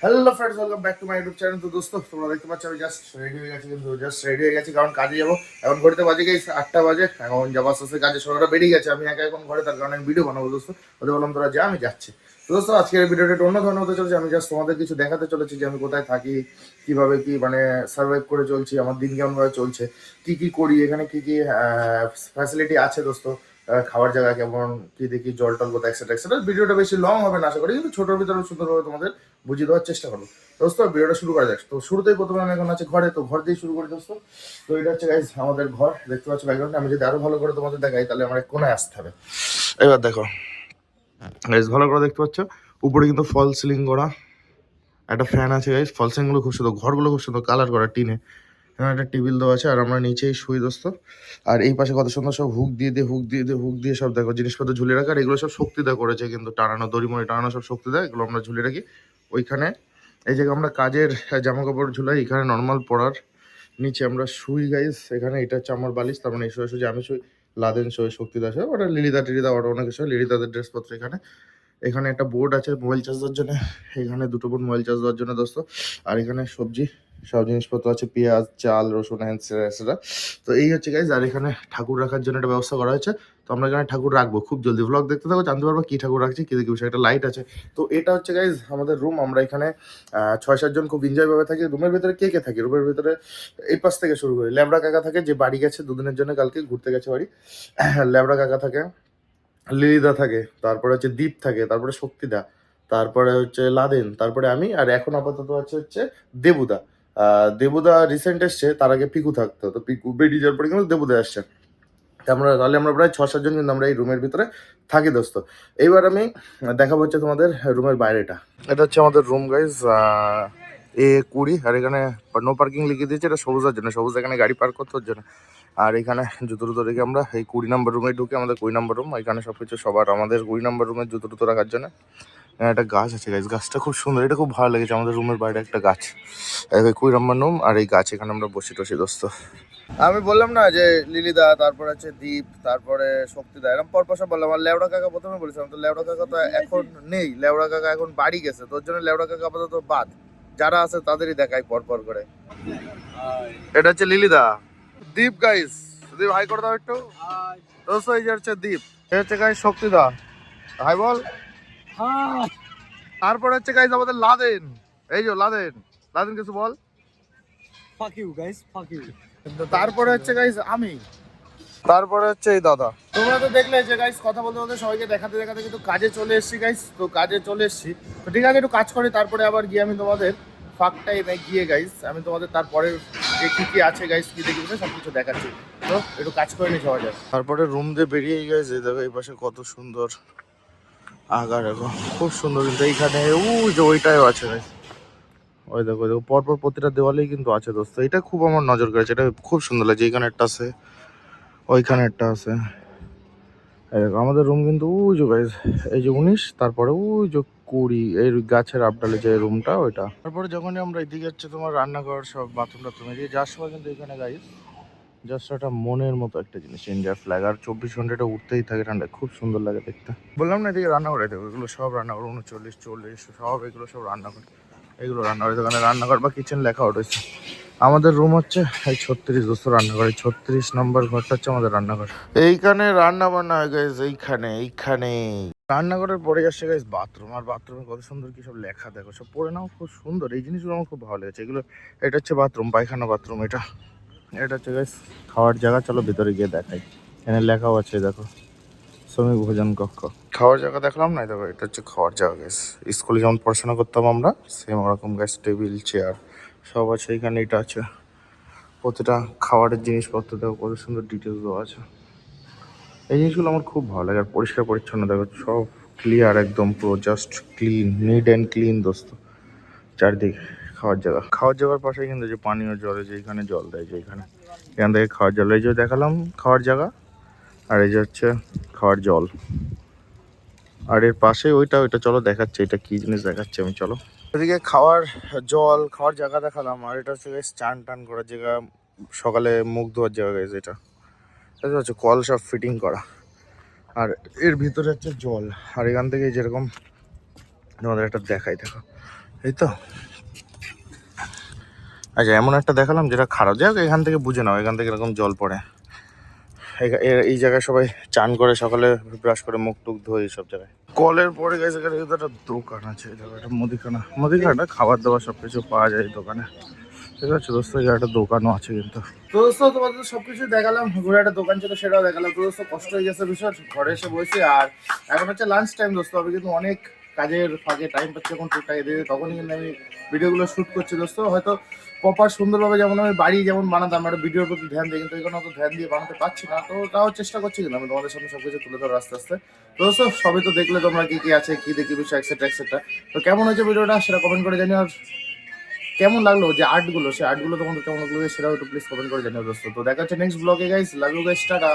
Hello friends, welcome back to my YouTube channel. তো দোস্ত, তোমরা দেখতে পাচ্ছ আমি জাস্ট রেডি হয়ে গেছি, কিন্তু জাস্ট রেডি হয়ে গেছি কারণ কাজে যাবো। এখন ঘড়িতে বাজে গেছে 8টা বাজে। এখন যাবো আস্তে আস্তে কাজে, সবাই বেরিয়ে গেছে, আমি একা এখন ঘরে, তার কারণে আমি ভিডিও বানাবো দোস্ত। ওদের বললাম তোরা যা, আমি যাচ্ছি। তো দোস্ত, আজকের ভিডিওটা একটু অন্য ধরনের হতে চলেছে। আমি জাস্ট তোমাদের কিছু দেখাতে চলেছি যে আমি কোথায় থাকি, কিভাবে কি মানে সার্ভাইভ করে চলছি, আমার দিন কেমনভাবে চলছে, কি কি করি, এখানে কি কি ফ্যাসিলিটি আছে দোস্ত, খাওয়ার জায়গা কেমন, কি দেখি, জল টল কোথায়, এক্সেট্রা এক্সেট্রা। ভিডিওটা বেশি লং হবে না আশা করি, কিন্তু ছোটোর ভিতরে সুন্দরভাবে তোমাদের বুঝিয়ে দেওয়ার চেষ্টা করবো। দোস্ত, ভিডিওটা শুরু করা যাক। তো শুরুতেই প্রথমে আমি এখন আছে ঘরে, তো ঘর দিয়ে শুরু করি দোস্ত। তো এটা হচ্ছে গাইজ আমাদের ঘর, দেখতে পাচ্ছ ব্যাকগ্রাউন্ডে। আমি যদি আরো ভালো করে তোমাদের দেখাই তাহলে আমার এক কোনায় আসতে হবে। এবার দেখো গাইজ, ভালো করে দেখতে পাচ্ছ, উপরে কিন্তু ফল সিলিং করা, একটা ফ্যান আছে গাইজ। ফল সিলিং গুলো খুব সুন্দর, ঘরগুলো খুব সুন্দর কালার করা টিনে। এখানে একটা টেবিল দেওয়া আছে, আর আমরা নিচেই শুই দোস্ত। আর এই পাশে কত সুন্দর সব হুক দিয়ে সব দেখো জিনিসপত্র ঝুলিয়ে রাখা। আর এগুলো সব শক্তি দেওয়া করেছে, কিন্তু টানানো দড়িমড়ি টানানো সব শক্তি দেয়, এগুলো আমরা ঝুলিয়ে রাখি ওইখানে। এই জায়গায় আমরা কাজের জামা কাপড় ঝুলাই, এখানে নর্মাল পরার। নিচে আমরা শুই গাইস, এখানে এটা হচ্ছে আমার বালিশ, তার মানে এই শুয়ে আমি শুই। লাদেন শুয়ে, শক্তিদাস হয়, ওটা লিলিদা টিলিদা, ওটা অনেক কিছু, লিলিদাদের ড্রেসপত্র এখানে। এখানে একটা বোর্ড আছে মোবাইল চার্জ দেওয়ার জন্য, এখানে দুটো বোর্ড মোবাইল চার্জ দেওয়ার জন্য দোস্ত। আর এখানে সবজি সব জিনিসপত্র আছে, পেঁয়াজ, চাল, রসুন, হ্যান্সেরা। তো এই হচ্ছে গাইজ। আর এখানে ঠাকুর রাখার জন্য একটা ব্যবস্থা করা হয়েছে। তো আমরা এখানে ঠাকুর রাখবো খুব জলদি, ভ্লগ দেখতে থাকো, জানতে পারবো কি ঠাকুর রাখছি, কি দেখি বিষয়। একটা লাইট আছে। তো এটা হচ্ছে গাইজ আমাদের রুম। আমরা এখানে 6-7 জন খুব এনজয় ভাবে থাকি। রুমের ভিতরে কে কে থাকে, রুমের ভিতরে এই পাশ থেকে শুরু করি। ল্যাবড়া কাকা থাকে, যে বাড়ি গেছে দুদিনের জন্য, কালকে ঘুরতে গেছে বাড়ি। ল্যাবড়া কাকা থাকে, লিলিদা থাকে, তারপরে হচ্ছে দীপ থাকে, তারপরে শক্তিদা, তারপরে হচ্ছে লাদেন, তারপরে আমি, আর এখন আপাতত হচ্ছে দেবুদা। দেবুদা রিসেন্ট এসছে, তার আগে পিকু থাকতো। তো পিকু বেরিয়ে যাওয়ার পরে কিন্তু দেবুদা আসছে। তাহলে আমরা প্রায় 6-7 জন কিন্তু আমরা এই রুমের ভিতরে থাকি দোস্ত। এইবার আমি দেখাবো হচ্ছে তোমাদের রুমের বাইরেটা। এটা হচ্ছে আমাদের রুম গাইজ, A20। আর এখানে নো পার্কিং লিখে দিয়েছে, এটা সবুজের জন্য, সবুজ এখানে গাড়ি পার্ক করতে ওর জন্য। আর এখানে জুতো টুতো রেখে আমরা এই 20 নম্বর রুমে ঢুকে, আমাদের 20 নম্বর রুম, এখানে সবকিছু সবার আমাদের 20 নম্বর রুমের জুতো টুতো রাখার জন্য। এখানে একটা গাছ আছে গাছ, গাছটা খুব সুন্দর, এটা খুব ভালো লেগেছে। আমাদের রুমের বাইরে একটা গাছ, 20 নম্বর রুম, আর এই গাছ, এখানে আমরা বসে টসি দোস্ত। আমি বললাম না যে লিলিদা, তারপর আছে দীপ, তারপরে শক্তিদা, এরকম পরপর সব বললাম। আর লেওড়া কাকা প্রথমে বলেছিলাম, তো লেওড়া কাকা তো এখন নেই, লেওড়া কাকা এখন বাড়ি গেছে, তোর জন্য লেওড়া কাকা আপাতত বাদ। যারা আছে তাদেরই দেখাই পরপর করে। এটা হচ্ছে লিলিদা, দীপ গাইস, দীপ হাই করে দাও একটু। দোস্ত, এই যে হচ্ছে দীপ, এই হচ্ছে গাইস শক্তিদা, হাই বল। তারপরে হচ্ছে গাইস আমাদের লাদেন, এই যে লাদেন, লাদেন কিছু বল। Fuck you guys, fuck you. তারপরে হচ্ছে গাইস আমি, তারপরে হচ্ছে এই দাদা। তোমরা তো দেখলে যে গাইস, কথা বলতে বলতে সবাইকে দেখাতে দেখাতে কিন্তু কাজে চলে এসেছি গাইস। তো কাজে চলে এসেছি, তো ঠিক আছে, একটু কাজ করি, তারপরে আবার গিয়ে আমি তোমাদের ফাঁক টাইমে গিয়ে গাইস আমি তোমাদের তারপরে যে কি কি আছে গাইস, কি দেখি সব কিছু দেখাচ্ছি। তো একটু কাজ করে নি সবাই যায়। তারপরে রুম দিয়ে বেরিয়ে গেছে, দেখো এই পাশে কত সুন্দর আগার, দেখো খুব সুন্দর। কিন্তু এইখানে ওই যে ওইটাও আছে গাইস, ওই দেখো দেখো পরপর প্রতিটা দেওয়ালেই কিন্তু আছে দোস্ত। এটা খুব আমার নজর কাড়ছে, এটা খুব সুন্দর লাগছে। এইখানে একটা আছে, ওইখানে একটা আছে। এই দেখো আমাদের রুম কিন্তু ওই যে গাইজ, এই যে 19, তারপরে ওই যে 20, এই গাছের আপডালে যে রুমটা ওইটা। তারপরে যখনই আমরা এদিকে হচ্ছে তোমার রান্নাঘর সব বাথরুম টাথরুম, এদিকে যাওয়ার সময় কিন্তু এখানে গাইজ জাস্ট একটা মনের মতো একটা জিনিস, ইন্ডিয়া ফ্ল্যাগ। আর 24 ঘন্টা উঠতেই থাকে ঠান্ডায়, খুব সুন্দর লাগে দেখতে। বললাম না এদিকে রান্নাঘর, দেখো এগুলো সব রান্নাঘর, 39, 40 সব এগুলো সব রান্নাঘর। এগুলো রান্নাঘর, এখানে রান্নাঘর বা কিচেন লেখা উঠেছে। আমাদের রুম হচ্ছে এই 36 দোস্ত, রান্নাঘর এই 36 নম্বর ঘরটা হচ্ছে আমাদের রান্নাঘর। এইখানে রান্না বান্না হয় গাইজ, এইখানে রান্নাঘরের পরে আসছে গাইজ বাথরুম। আর বাথরুমে কত সুন্দর কি সব লেখা, দেখো সব পড়ে নাও, খুব সুন্দর। এই জিনিসগুলো আমার খুব ভালো লেগেছে এগুলো। এটা হচ্ছে বাথরুম, পায়খানা বাথরুম এটা। এটা হচ্ছে গাইজ খাওয়ার জায়গা, চলো ভেতরে গিয়ে দেখাই। এখানে লেখাও আছে দেখো, শ্রমিক ভোজন কক্ষ। খাওয়ার জায়গা দেখলাম না, দেখো এটা হচ্ছে খাওয়ার জায়গা গাইজ। স্কুলে যেমন পড়াশোনা করতাম আমরা, সেম ওরকম গাইজ, টেবিল চেয়ার সব আছে এখানে। এটা আছে প্রতিটা খাবারের জিনিসপত্র, দেখো কত সুন্দর ডিটেলস দেওয়া আছে। এই জিনিসগুলো আমার খুব ভালো লাগে। আর পরিষ্কার পরিচ্ছন্ন, দেখো সব ক্লিয়ার একদম, পুরো just clean, neat and clean দোস্ত চারদিকে। খাওয়ার জায়গার পাশে কিন্তু যে পানীয় জল, যে এখানে জল দেয়, যে এখানে এখান থেকে খাওয়ার জল, এই যে দেখালাম খাওয়ার জায়গা, আর এই যে হচ্ছে খাওয়ার জল। আর এর পাশে ওইটা চলো দেখাচ্ছে, এটা কি জিনিস দেখাচ্ছে আমি, চলো। এদিকে খাওয়ার জল, খাওয়ার জায়গা দেখালাম। আর এটা হচ্ছে স্নান টান করার জায়গা, সকালে মুখ ধোয়ার জায়গা গাইজ। এটা হচ্ছে কল সব ফিটিং করা। আর এর ভিতরে হচ্ছে জল। আর এখান থেকে যেরকম তোমাদের একটা দেখাই, দেখো এই তো। আচ্ছা, এমন একটা দেখালাম যেটা খারাপ, যাই হোক এখান থেকে বুঝে নাও, এখান থেকে এরকম জল পড়ে। এই জায়গায় সবাই চান করে সকালে, ব্রাশ করে মুখ টুক ধোয় এইসব জায়গায়। কলের পরে গেছে এখানে কিন্তু একটা দোকান আছে, এই জায়গাটা মুদিখানা খাবার দাবার সব কিছু পাওয়া যায় এই দোকানে। ঠিক আছে দোস্ত, এই একটা দোকানও আছে কিন্তু। তো দোস্ত তোমাদের সবকিছু দেখালাম, ঘুরে একটা দোকান ছিল সেটাও দেখালাম। তো দোস্ত কষ্ট হয়ে গেছে ভীষণ, ঘরে এসে বসে। আর এখন হচ্ছে লাঞ্চ টাইম দোস্ত, আমি কিন্তু অনেক কাজের ফাঁকে টাইম পাচ্ছি এখন টুকটাক এদিকে, তখনই কিন্তু আমি ভিডিওগুলো শ্যুট করছি দোস্ত। হয়তো প্রপার সুন্দরভাবে যেমন আমি বাড়ি যেমন বানাতাম একটা ভিডিওর প্রতি ধ্যান দিই, কিন্তু এখানে অত ধ্যান দিয়ে বানাতে পারছি না। তো তাও চেষ্টা করছি কিন্তু আমি তোমাদের সামনে সবকিছু তুলে ধরো আস্তে আস্তে। তো দোস্ত সবই তো দেখলে তোমরা কি কি আছে, কি দেখি বিষয় এক্সেট্রা এক্সেট্রা। তো কেমন হয়েছে ভিডিওটা সেটা কমেন্ট করে জানিও। আর কেমন লাগলো যে আর্টগুলো, সেই আর্টগুলো তোমাদের কেমন লাগলো সেটাও একটু প্লিজ কমেন্ট করে জানিও দোস্ত। তো দেখা হচ্ছে নেক্সট ব্লগে guys, love you guys, tata.